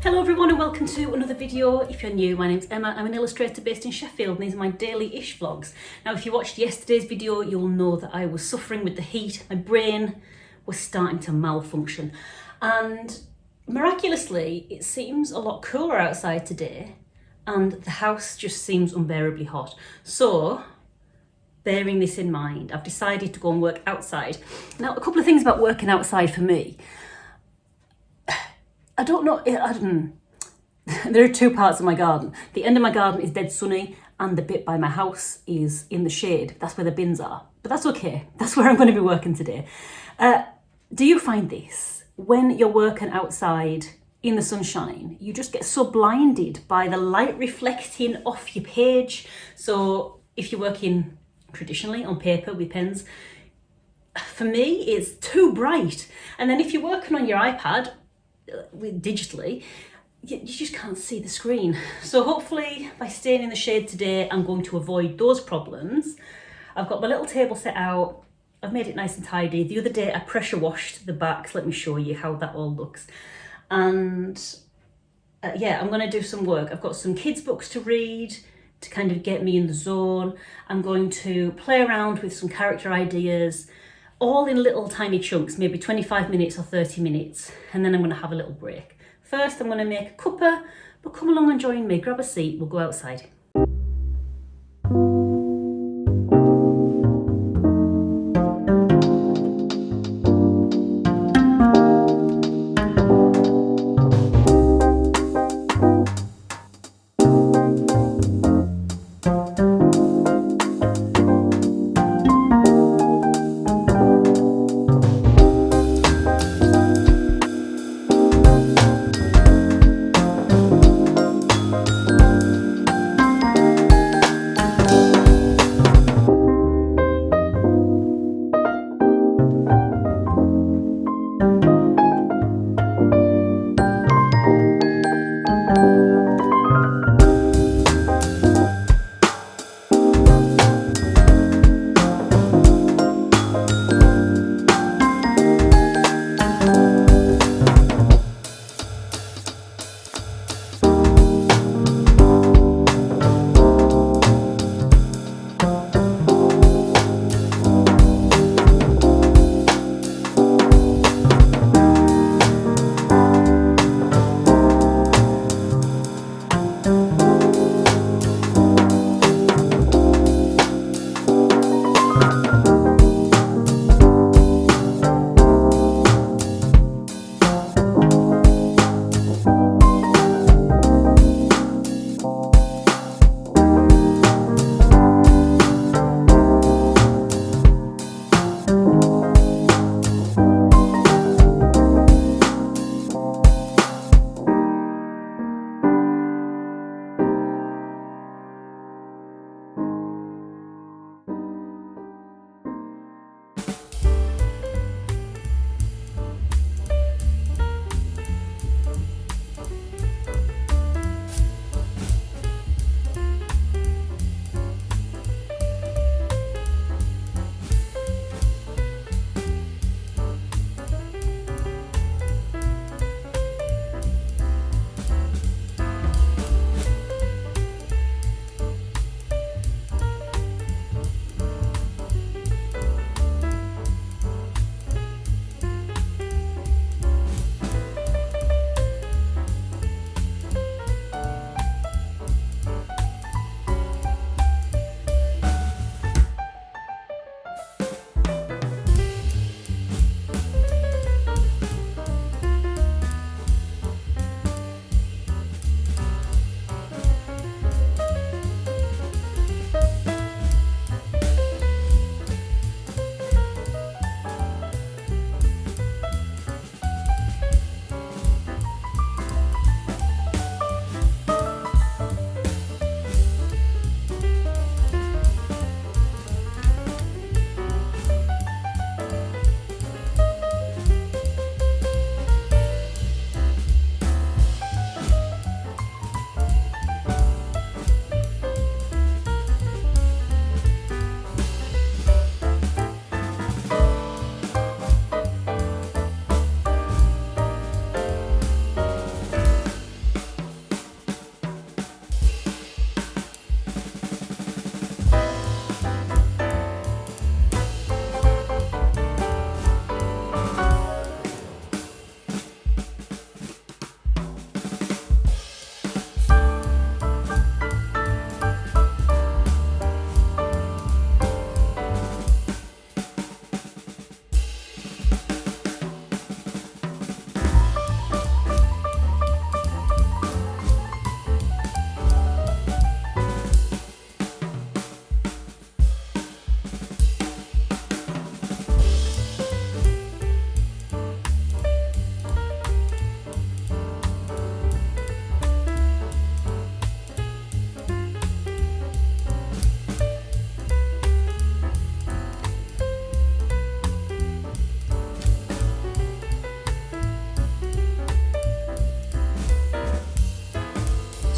Hello everyone and welcome to another video. If you're new, my name's Emma. I'm an illustrator based in Sheffield and these are my daily-ish vlogs. Now if you watched yesterday's video, you'll know that I was suffering with the heat. My brain was starting to malfunction and miraculously it seems a lot cooler outside today and the house just seems unbearably hot. So bearing this in mind, I've decided to go and work outside. Now a couple of things about working outside for me. I don't know, there are two parts of my garden. The end of my garden is dead sunny and the bit by my house is in the shade. That's where the bins are, but that's okay. That's where I'm going to be working today. Do you find this? When you're working outside in the sunshine, you just get so blinded by the light reflecting off your page. So if you're working traditionally on paper with pens, for me, it's too bright. And then if you're working on your iPad, digitally, you just can't see the screen. So hopefully by staying in the shade today, I'm going to avoid those problems. I've got my little table set out. I've made it nice and tidy. The other day I pressure washed the backs. Let me show you how that all looks. And yeah, I'm going to do some work. I've got some kids books to read to kind of get me in the zone. I'm going to play around with some character ideas, all in little tiny chunks, maybe 25 minutes or 30 minutes, and then I'm going to have a little break. First, I'm going to make a cuppa, but come along and join me, grab a seat, we'll go outside.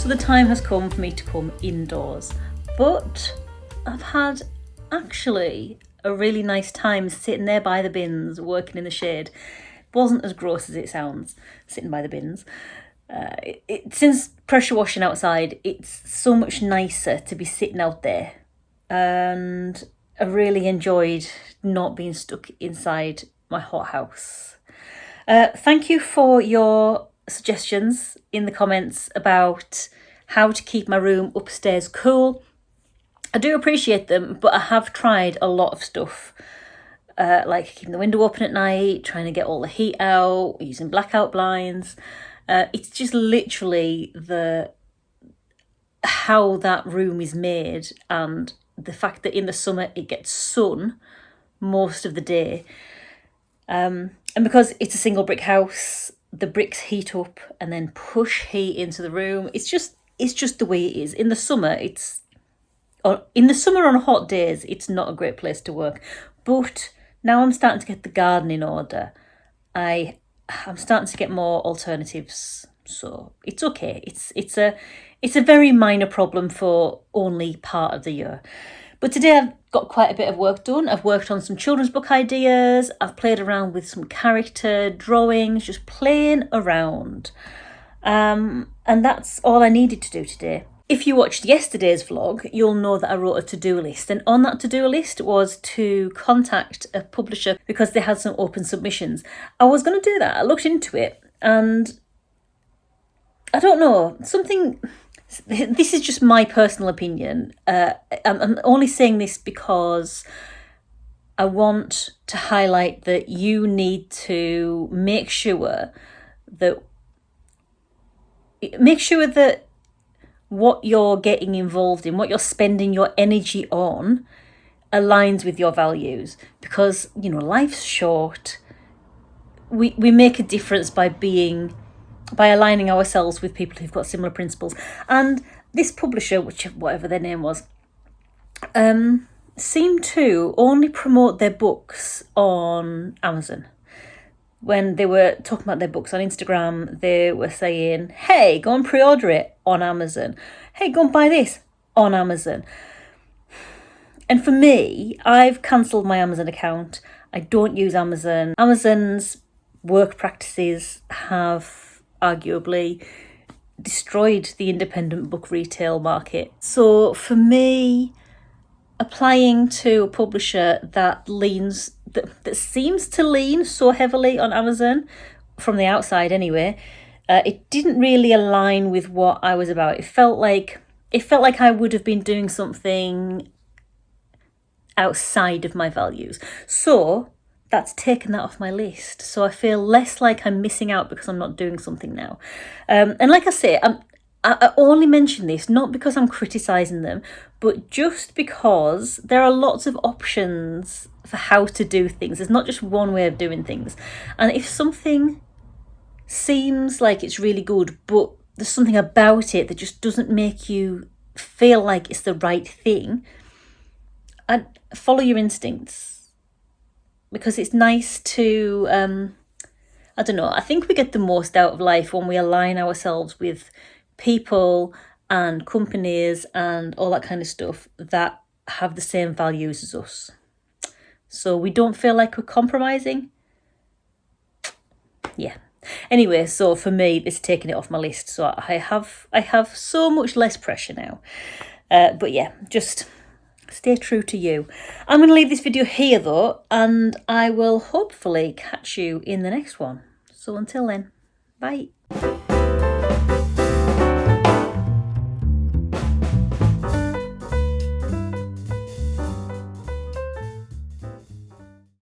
So the time has come for me to come indoors, but I've had actually a really nice time sitting there by the bins, working in the shade. It wasn't as gross as it sounds, sitting by the bins. Since pressure washing outside, it's so much nicer to be sitting out there, and I really enjoyed not being stuck inside my hot house. Thank you for your suggestions in the comments about how to keep my room upstairs cool. I do appreciate them, but I have tried a lot of stuff, like keeping the window open at night, trying to get all the heat out, using blackout blinds. It's just literally how that room is made, and the fact that in the summer it gets sun most of the day. And because it's a single brick house, the bricks heat up and then push heat into the room. It's just the way it is. In the summer on hot days, it's not a great place to work. But now I'm starting to get the garden in order. I'm starting to get more alternatives, so it's okay. It's a very minor problem for only part of the year. But today I've got quite a bit of work done. I've worked on some children's book ideas. I've played around with some character drawings, just playing around. And that's all I needed to do today. If you watched yesterday's vlog, you'll know that I wrote a to-do list. And on that to-do list was to contact a publisher because they had some open submissions. I was going to do that. I looked into it and I don't know, this is just my personal opinion. I'm only saying this because I want to highlight that you need to make sure that what you're getting involved in, what you're spending your energy on, aligns with your values. Because, life's short. We make a difference by aligning ourselves with people who've got similar principles. And this publisher, whatever their name was, seemed to only promote their books on Amazon. When they were talking about their books on Instagram, they were saying, hey, go and pre-order it on Amazon. Hey, go and buy this on Amazon. And for me, I've cancelled my Amazon account. I don't use Amazon. Amazon's work practices have arguably destroyed the independent book retail market. So for me, applying to a publisher that seems to lean so heavily on Amazon, from the outside anyway, it didn't really align with what I was about. It felt like I would have been doing something outside of my values. So that's taken that off my list. So I feel less like I'm missing out because I'm not doing something now. And like I say, I only mention this not because I'm criticising them, but just because there are lots of options for how to do things. There's not just one way of doing things. And if something seems like it's really good, but there's something about it that just doesn't make you feel like it's the right thing, I'd follow your instincts. Because it's nice to, I don't know, I think we get the most out of life when we align ourselves with people and companies and all that kind of stuff that have the same values as us. So we don't feel like we're compromising. Yeah. Anyway, so for me, it's taking it off my list. So I have so much less pressure now. But yeah, just stay true to you. I'm going to leave this video here though, and I will hopefully catch you in the next one. So until then, bye.